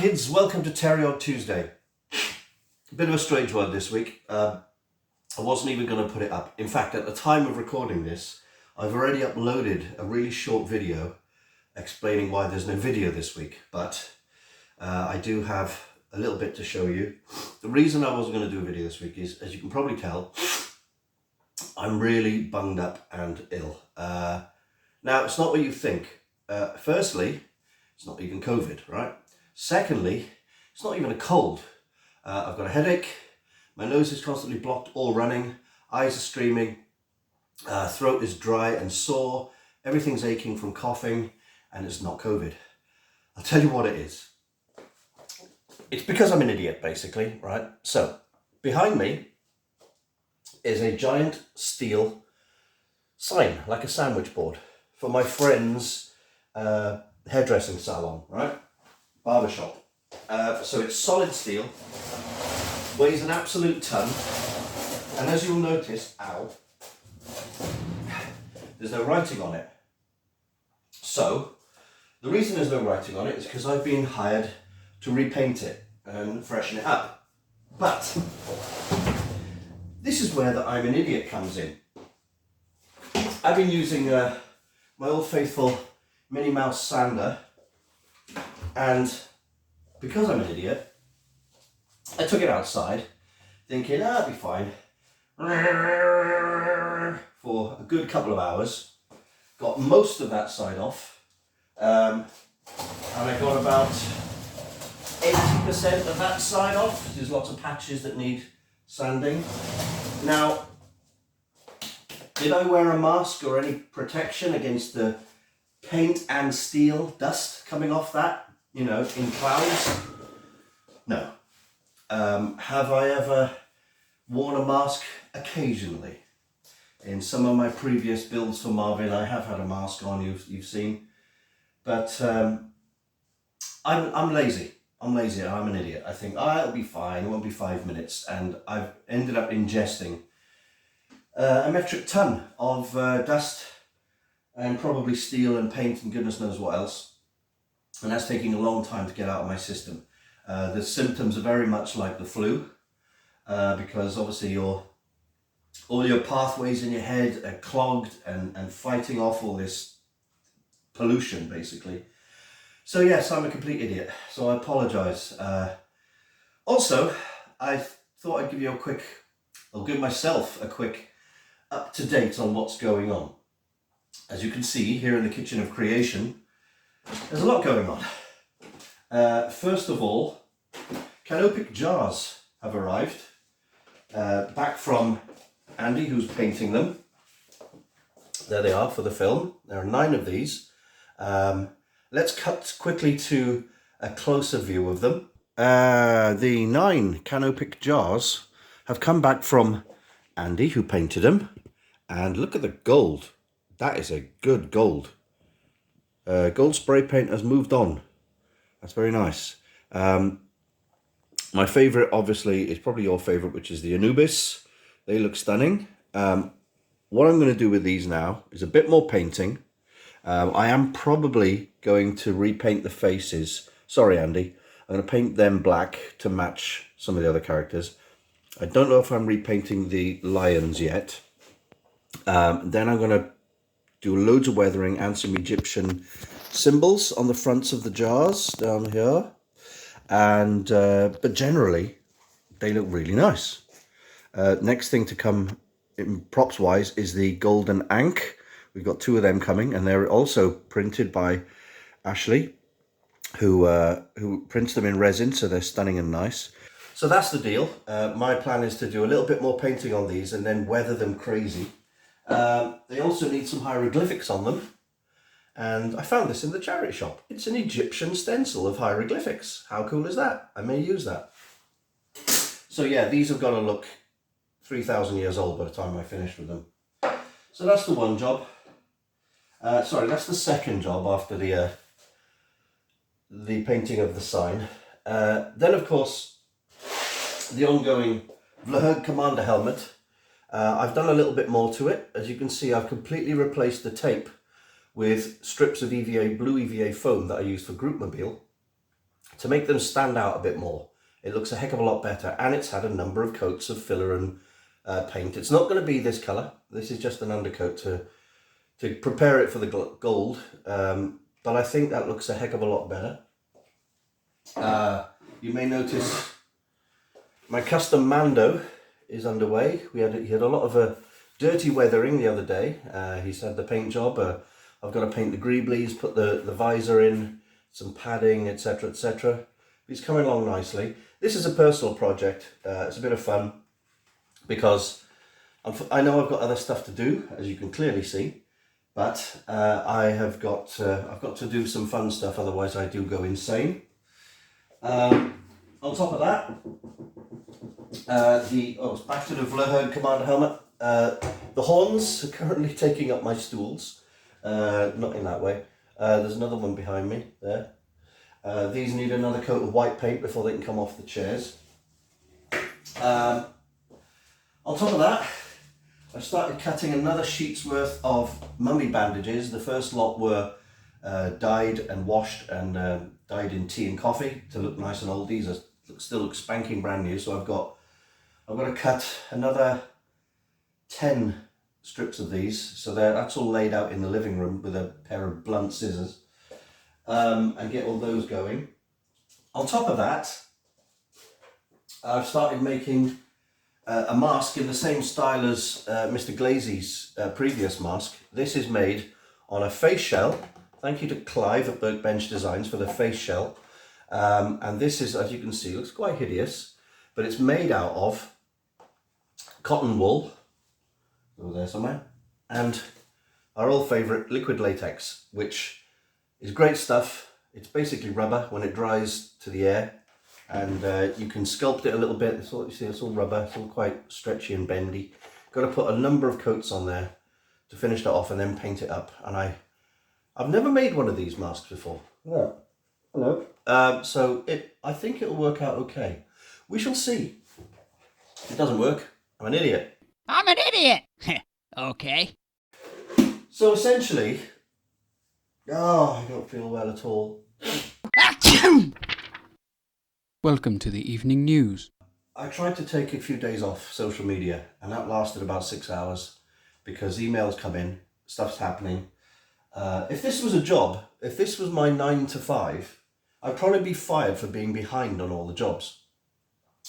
kids, welcome to Terry on Tuesday. A bit of a strange one this week. I wasn't even going to put it up. In fact, at the time of recording this, I've already uploaded a really short video explaining why there's no video this week. But I do have a little bit to show you. The reason I wasn't going to do a video this week is, as you can probably tell, I'm really bunged up and ill. Now, it's not what you think. Firstly, it's not even COVID, right? Secondly, it's not even a cold. I've got a headache, my nose is constantly blocked or running, eyes are streaming, throat is dry and sore, everything's aching from coughing, and it's not COVID. I'll tell you what it is. It's because I'm an idiot, basically, right? So, behind me is a giant steel sign, like a sandwich board, for my friend's hairdressing salon, right? Barbershop. So it's solid steel, weighs an absolute ton, and as you'll notice, there's no writing on it. So, the reason there's no writing on it is because I've been hired to repaint it and freshen it up. But, this is where the I'm an idiot comes in. I've been using my old faithful Minnie Mouse sander, and because I'm an idiot, I took it outside thinking, it'll be fine, for a good couple of hours. Got most of that side off, and I got about 80% of that side off. There's lots of patches that need sanding. Now, did I wear a mask or any protection against the paint and steel dust coming off that, you know, in clouds? No. Have I ever worn a mask? Occasionally. In some of my previous builds for Marvin, I have had a mask on, you've seen. But I'm lazy. I'm lazy, I'm an idiot. I think, it'll be fine, it won't be 5 minutes. And I've ended up ingesting a metric ton of dust and probably steel and paint and goodness knows what else. And that's taking a long time to get out of my system. The symptoms are very much like the flu, because obviously all your pathways in your head are clogged and fighting off all this pollution, basically. So yes, I'm a complete idiot, so I apologise. Also, I thought I'd give you I'll give myself a quick up-to-date on what's going on. As you can see here in the kitchen of creation, there's a lot going on. First of all, canopic jars have arrived, back from Andy, who's painting them. There they are for the film. There are 9 of these. Let's cut quickly to a closer view of them. The 9 canopic jars have come back from Andy, who painted them. And look at the gold. That is a good gold. Gold spray paint has moved on. That's very nice. My favourite, obviously, is probably your favourite, which is the Anubis. They look stunning. What I'm going to do with these now is a bit more painting. I am probably going to repaint the faces. Sorry, Andy. I'm going to paint them black to match some of the other characters. I don't know if I'm repainting the lions yet. Then I'm going to do loads of weathering and some Egyptian symbols on the fronts of the jars down here. And but generally, they look really nice. Next thing to come in props wise is the golden ankh. We've got 2 of them coming, and they're also printed by Ashley, who prints them in resin, so they're stunning and nice. So that's the deal. My plan is to do a little bit more painting on these and then weather them crazy. They also need some hieroglyphics on them, and I found this in the charity shop. It's an Egyptian stencil of hieroglyphics. How cool is that? I may use that. So yeah, these have got to look 3,000 years old by the time I finish with them. So that's the one job. Sorry, that's the second job after the painting of the sign. Then of course, the ongoing Vlhug Commander helmet. I've done a little bit more to it. As you can see, I've completely replaced the tape with strips of EVA, blue EVA foam that I used for Groupmobile to make them stand out a bit more. It looks a heck of a lot better, and it's had a number of coats of filler and paint. It's not going to be this colour. This is just an undercoat to prepare it for the gold, but I think that looks a heck of a lot better. You may notice my custom Mando is underway. He had a lot of dirty weathering the other day. He's had the paint job. I've got to paint the greeblies, put the visor in, some padding, etc, etc. He's coming along nicely. This is a personal project. It's a bit of fun because I know I've got other stuff to do, as you can clearly see, but I've got to do some fun stuff, otherwise I do go insane. On top of that, it's back to the Vleherd Commander helmet. The horns are currently taking up my stools. Not in that way. There's another one behind me there. These need another coat of white paint before they can come off the chairs. On top of that, I started cutting another sheet's worth of mummy bandages. The first lot were dyed and washed and dyed in tea and coffee to look nice and old. These still look spanking brand new, so I've got to cut another 10 strips of these, so that's all laid out in the living room with a pair of blunt scissors, and get all those going. On top of that, I've started making a mask in the same style as Mr. Glazy's previous mask. This is made on a face shell. Thank you to Clive at Workbench Designs for the face shell. And this is, as you can see, looks quite hideous, but it's made out of cotton wool, over there somewhere, and our old favourite liquid latex, which is great stuff. It's basically rubber when it dries to the air, and you can sculpt it a little bit. It's all, you see, it's all rubber, it's all quite stretchy and bendy. Got to put a number of coats on there to finish that off and then paint it up. And I've never made one of these masks before. Yeah. Hello. So I think it'll work out okay. We shall see. If it doesn't work, I'm an idiot. I'm an idiot! Okay. So essentially, I don't feel well at all. Welcome to the evening news. I tried to take a few days off social media, and that lasted about 6 hours because emails come in, stuff's happening. If this was a job, if this was my 9 to 5, I'd probably be fired for being behind on all the jobs.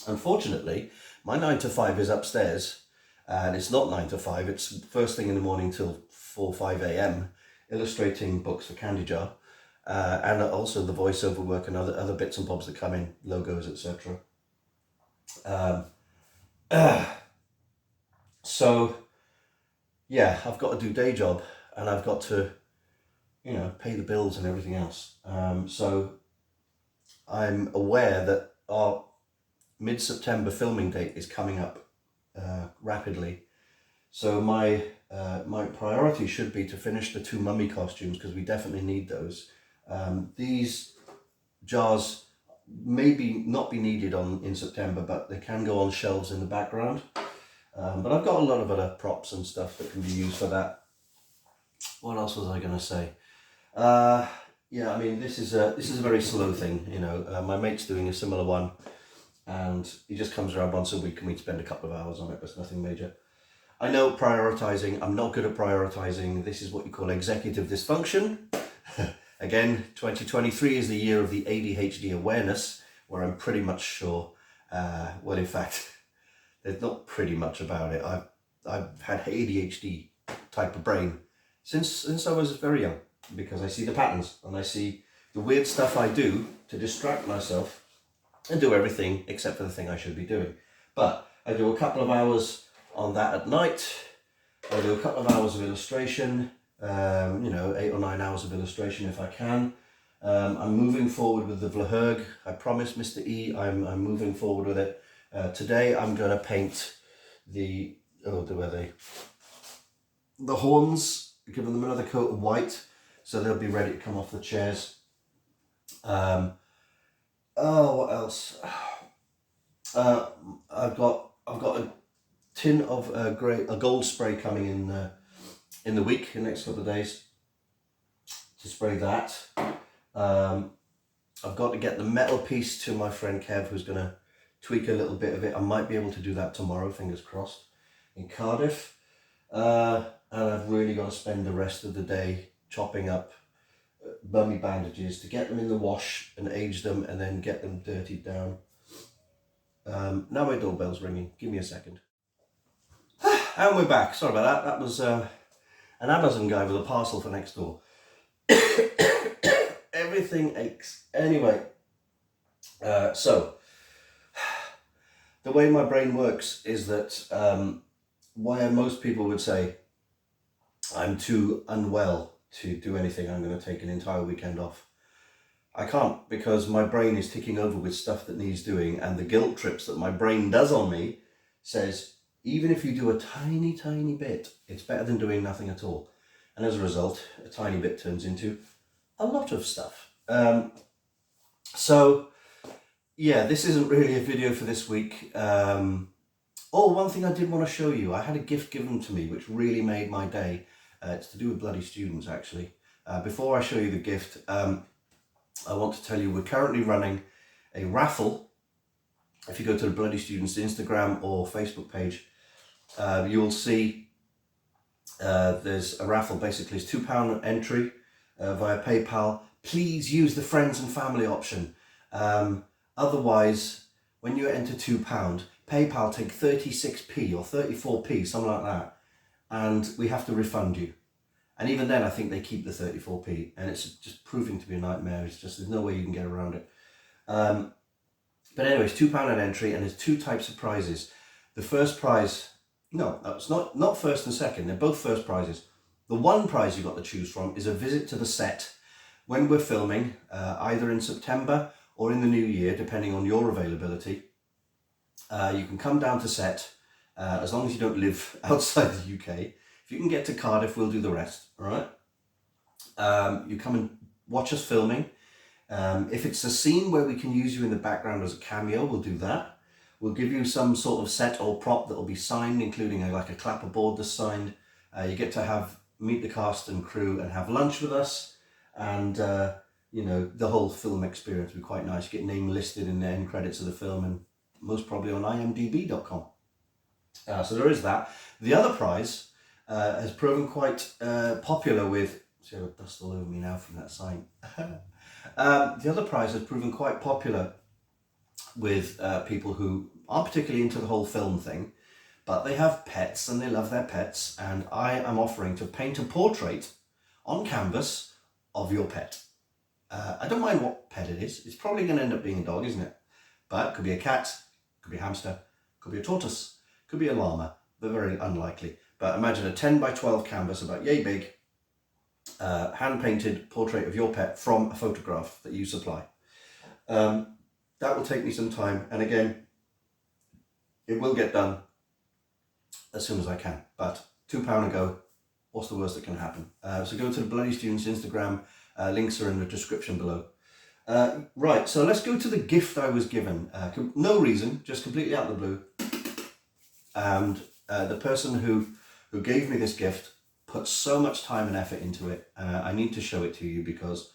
Unfortunately, my 9 to 5 is upstairs, and it's not 9 to 5, it's first thing in the morning till 4 or 5 a.m, illustrating books for Candy Jar, and also the voiceover work and other bits and bobs that come in, logos, etc. So, yeah, I've got to do day job, and I've got to, pay the bills and everything else. So I'm aware that our mid-September filming date is coming up rapidly. So my priority should be to finish the 2 mummy costumes, because we definitely need those. These jars maybe not be needed in September, but they can go on shelves in the background. But I've got a lot of other props and stuff that can be used for that. What else was I going to say? Yeah, I mean, this is a very slow thing, my mate's doing a similar one, and he just comes around once a week and we spend a couple of hours on it. It's nothing major. I know prioritizing, I'm not good at prioritizing. This is what you call executive dysfunction. Again, 2023 is the year of the ADHD awareness, where I'm pretty much sure, well, in fact, there's not pretty much about it. I've had ADHD type of brain since I was very young, because I see the patterns and I see the weird stuff I do to distract myself and do everything except for the thing I should be doing. But I do a couple of hours on that at night. I do a couple of hours of illustration, 8 or 9 hours of illustration if I can. I'm moving forward with the Vleherd. I promised Mr. E I'm moving forward with it. Today I'm going to paint the horns, giving them another coat of white, so they'll be ready to come off the chairs. What else? I've got a tin of a gold spray coming in the week, in the next couple of days, to spray that. I've got to get the metal piece to my friend Kev, who's going to tweak a little bit of it. I might be able to do that tomorrow, fingers crossed, in Cardiff. And I've really got to spend the rest of the day chopping up mummy bandages to get them in the wash and age them and then get them dirtied down. Now my doorbell's ringing. Give me a second. And we're back. Sorry about that. That was an Amazon guy with a parcel for next door. Everything aches. Anyway, so the way my brain works is that where most people would say I'm too unwell to do anything, I'm going to take an entire weekend off. I can't, because my brain is ticking over with stuff that needs doing, and the guilt trips that my brain does on me says, even if you do a tiny, tiny bit, it's better than doing nothing at all. And as a result, a tiny bit turns into a lot of stuff. So yeah, this isn't really a video for this week. One thing I did want to show you, I had a gift given to me which really made my day. It's to do with bloody students, actually. Before I show you the gift, I want to tell you we're currently running a raffle. If you go to the Bloody Students Instagram or Facebook page, you'll see there's a raffle. Basically, it's £2 entry via PayPal. Please use the friends and family option. Otherwise, when you enter £2, PayPal take 36p or 34p, something like that, and we have to refund you. And even then, I think they keep the 34p, and it's just proving to be a nightmare. It's just, there's no way you can get around it. But anyways, £2 an entry, and there's two types of prizes. The first prize, no, it's not first and second, they're both first prizes. The one prize you've got to choose from is a visit to the set when we're filming, either in September or in the new year, depending on your availability. You can come down to set, as long as you don't live outside the UK. If you can get to Cardiff, we'll do the rest, all right? You come and watch us filming. If it's a scene where we can use you in the background as a cameo, we'll do that. We'll give you some sort of set or prop that will be signed, including like a clapperboard that's signed. You get to meet the cast and crew and have lunch with us. And, you know, the whole film experience will be quite nice. You get name listed in the end credits of the film and most probably on imdb.com. So there is that. The other prize has proven quite popular with... See, I've got dust all over me now from that sign. The other prize has proven quite popular with people who aren't particularly into the whole film thing, but they have pets and they love their pets, and I am offering to paint a portrait on canvas of your pet. I don't mind what pet it is. It's probably going to end up being a dog, isn't it? But it could be a cat, could be a hamster, could be a tortoise, could be a llama, but very unlikely. But imagine a 10 by 12 canvas about yay big, hand-painted portrait of your pet from a photograph that you supply. That will take me some time, and again, it will get done as soon as I can, but £2 a go, what's the worst that can happen? So go to the Bloody Students Instagram, links are in the description below. Right, so let's go to the gift I was given. No reason, just completely out of the blue. And the person who gave me this gift put so much time and effort into it. I need to show it to you because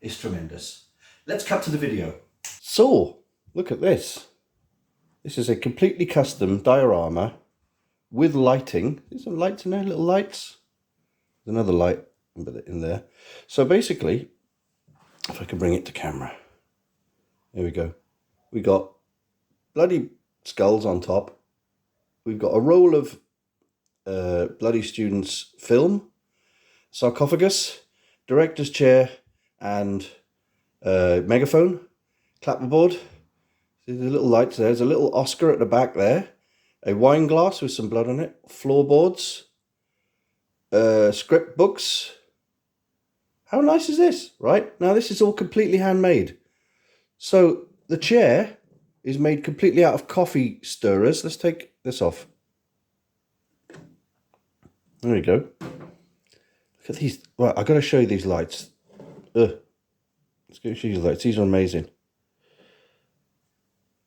it's tremendous. Let's cut to the video. So, look at this. This is a completely custom diorama with lighting. There's some lights in there, little lights. There's another light in there. So basically, if I can bring it to camera. There we go. We got bloody skulls on top. We've got a roll of Bloody Students film, sarcophagus, director's chair, and megaphone, clapperboard. See the little lights there. There's a little Oscar at the back there. A wine glass with some blood on it. Floorboards. Script books. How nice is this, right? Now this is all completely handmade. So the chair is made completely out of coffee stirrers. Let's take this off. There we go. Look at these. Right, I've got to show you these lights. Let's go show you these lights. These are amazing.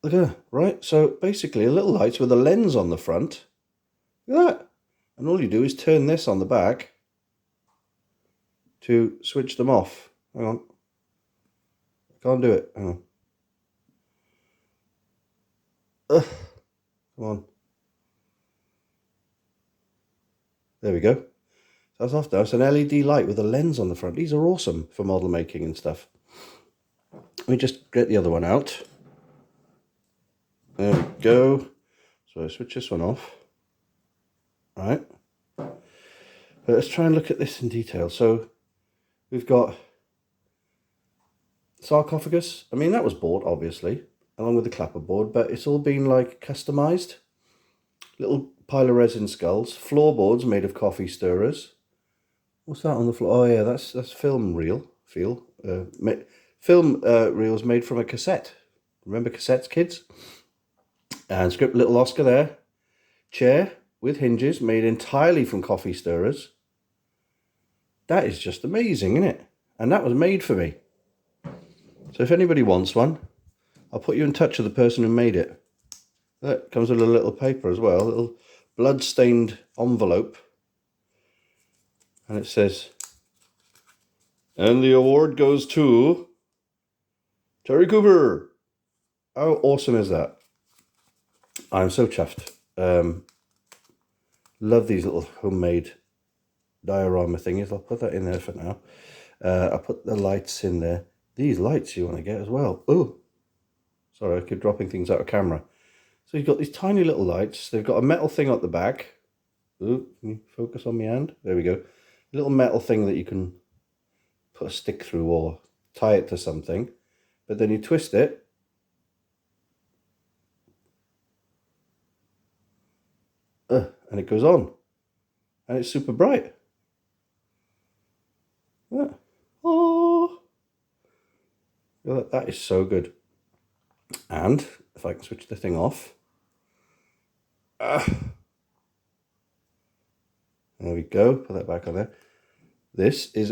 Look at that, right? So basically a little lights with a lens on the front. Look at that. And all you do is turn this on the back to switch them off. Hang on. Can't do it. Hang on. Ugh. Come on. There we go. That's off now. It's an LED light with a lens on the front. These are awesome for model making and stuff. Let me just get the other one out. There we go. So I switch this one off. Right. But let's try and look at this in detail. So we've got sarcophagus. I mean, that was bought, obviously, along with the clapperboard, but it's all been like customized. Little pile of resin skulls. Floorboards made of coffee stirrers. What's that on the floor? Oh yeah, that's film reel. Film reels made from a cassette. Remember cassettes, kids? And script little Oscar there. Chair with hinges made entirely from coffee stirrers. That is just amazing, isn't it? And that was made for me. So if anybody wants one, I'll put you in touch with the person who made it. That comes with a little paper as well, a little blood-stained envelope. And it says, and the award goes to Terry Cooper. How awesome is that? I'm so chuffed. Love these little homemade diorama thingies. I'll put that in there for now. I'll put the lights in there. These lights you want to get as well. Oh, sorry, I keep dropping things out of camera. So you've got these tiny little lights. They've got a metal thing at the back. Ooh, can you focus on my hand? There we go. A little metal thing that you can put a stick through or tie it to something. But then you twist it. And it goes on. And it's super bright. Yeah. Oh, that is so good. And if I can switch the thing off. There we go. Put that back on there. This is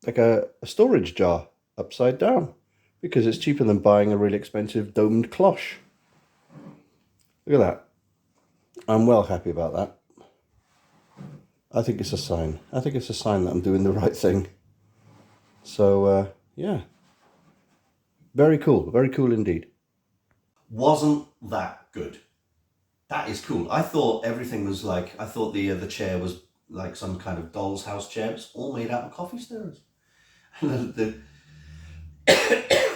like a storage jar upside down because it's cheaper than buying a really expensive domed cloche. Look at that. I'm well happy about that. I think it's a sign. I think it's a sign that I'm doing the right thing. So, yeah. Very cool. Very cool indeed. Wasn't that good? That is cool. I thought everything was like, I thought the chair was like some kind of doll's house chair. It's all made out of coffee stirrers. And the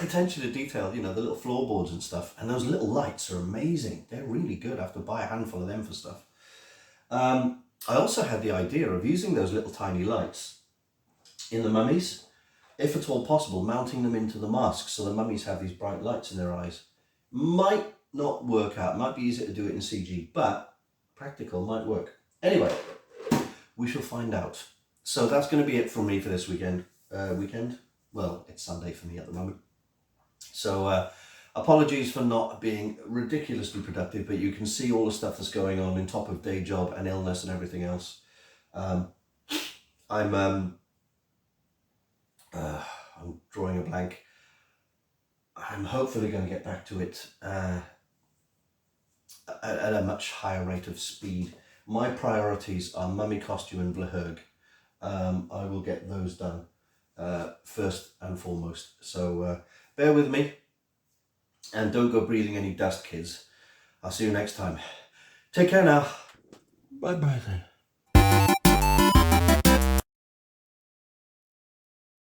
attention to detail, you know, the little floorboards and stuff. And those little lights are amazing. They're really good. I have to buy a handful of them for stuff. I also had the idea of using those little tiny lights in the mummies, if at all possible, mounting them into the masks so the mummies have these bright lights in their eyes. Might not work out, might be easier to do it in CG, but practical might work. Anyway, we shall find out. So that's going to be it from me for this weekend. Well, it's Sunday for me at the moment. So apologies for not being ridiculously productive, but you can see all the stuff that's going on top of day job and illness and everything else. I'm drawing a blank. I'm hopefully going to get back to it at a much higher rate of speed. My priorities are mummy costume and Vlahurg. I will get those done first and foremost. So bear with me and don't go breathing any dust, kids. I'll see you next time. Take care now. Bye bye then.